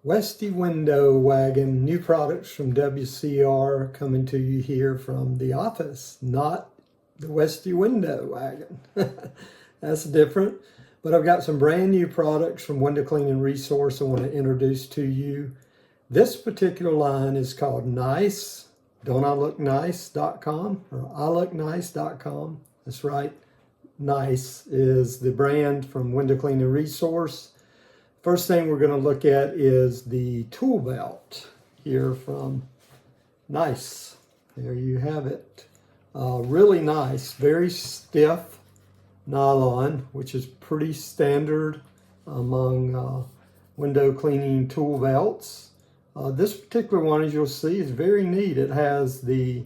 Westywindowwagon, new products from WCR coming to you here from the office, not the Westywindowwagon. That's different. But I've got some brand new products from Window Cleaning Resource I want to introduce to you. This particular line is called Nice, don'tIlooknice.com or ilooknice.com. That's right. Nice is the brand from Window Cleaning Resource. First thing we're going to look at is the tool belt here from Nice. There you have it. Really nice, very stiff nylon, which is pretty standard among window cleaning tool belts. This particular one, as you'll see, is very neat. It has the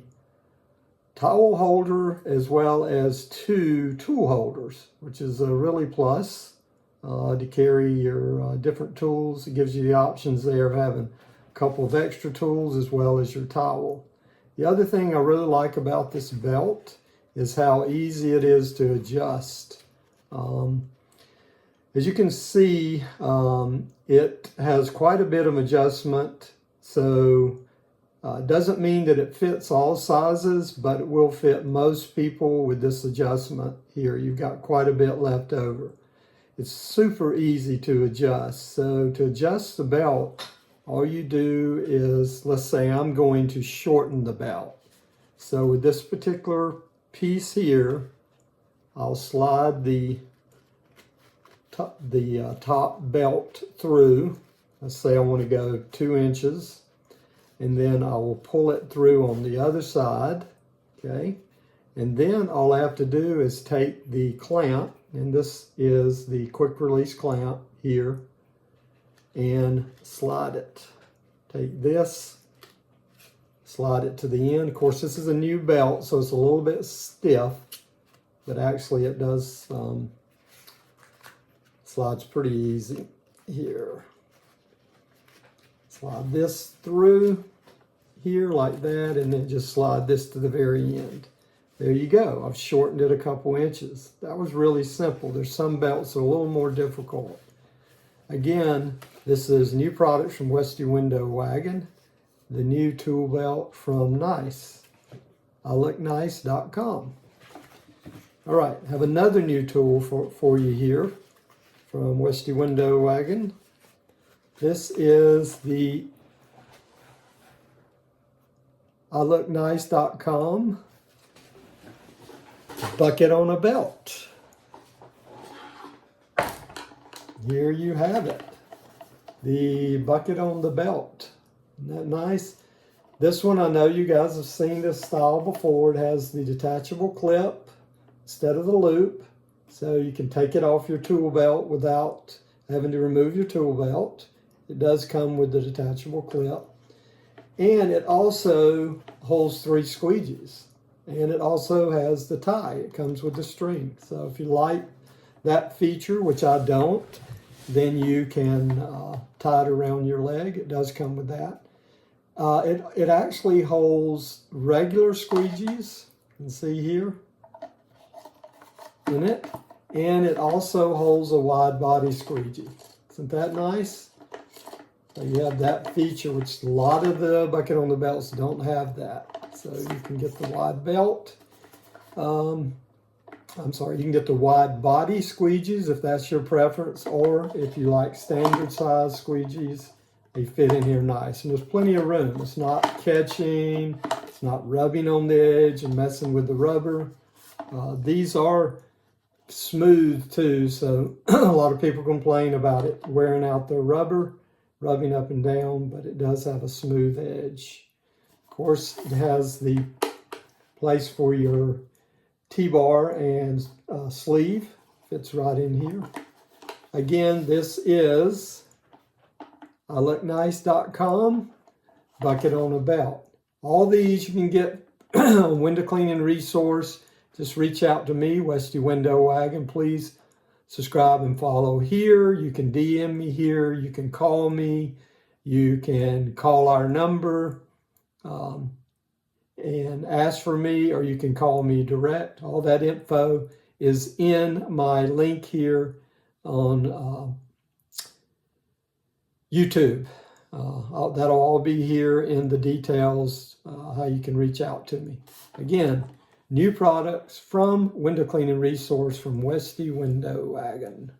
towel holder as well as two tool holders, which is a really plus to carry your different tools. It gives you the options there of having a couple of extra tools as well as your towel. The other thing I really like about this belt is how easy it is to adjust. As you can see, it has quite a bit of adjustment, so it doesn't mean that it fits all sizes, but it will fit most people with this adjustment here. You've got quite a bit left over. It's super easy to adjust. So to adjust the belt, all you do is, let's say I'm going to shorten the belt. So with this particular piece here, I'll slide the top belt through. Let's say I want to go 2 inches, and then I will pull it through on the other side, okay? And then all I have to do is take the clamp, and this is the quick release clamp here, and slide it. Take this, slide it to the end. Of course, this is a new belt, so it's a little bit stiff, but actually it does slides pretty easy here. Slide this through here like that, and then just slide this to the very end. There you go. I've shortened it a couple inches. That was really simple. There's some belts that are a little more difficult. Again, this is new products from Westywindowwagon, the new tool belt from Nice, ilooknice.com. All right, have another new tool for you here from Westywindowwagon. This is the ilooknice.com bucket on a belt. Here you have it. The bucket on the belt. Isn't that nice? This one, I know you guys have seen this style before. It has the detachable clip instead of the loop. So you can take it off your tool belt without having to remove your tool belt. It does come with the detachable clip. And it also holds 3 squeegees. And it also has the tie. It comes with the string. So if you like that feature, which I don't, then you can tie it around your leg. It does come with that. It actually holds regular squeegees. You can see here in it. And it also holds a wide body squeegee. Isn't that nice? So you have that feature, which a lot of the bucket on the belts don't have that. So you can get the wide belt. You can get the wide body squeegees if that's your preference, or if you like standard size squeegees, they fit in here nice. And there's plenty of room. It's not catching, it's not rubbing on the edge and messing with the rubber. These are smooth too, so a lot of people complain about it wearing out their rubber, rubbing up and down, but it does have a smooth edge. Of course, it has the place for your T-bar and sleeve. Fits right in here. Again, this is ilooknice.com bucket on a belt. All these you can get on Window Cleaning Resource. Just reach out to me, Westywindowwagon. Please subscribe and follow here. You can DM me here. You can call me. You can call our number and ask for me, or you can call me direct. All that info is in my link here on YouTube. That'll all be here in the details, how you can reach out to me. Again, new products from Window Cleaning Resource from Westywindowwagon.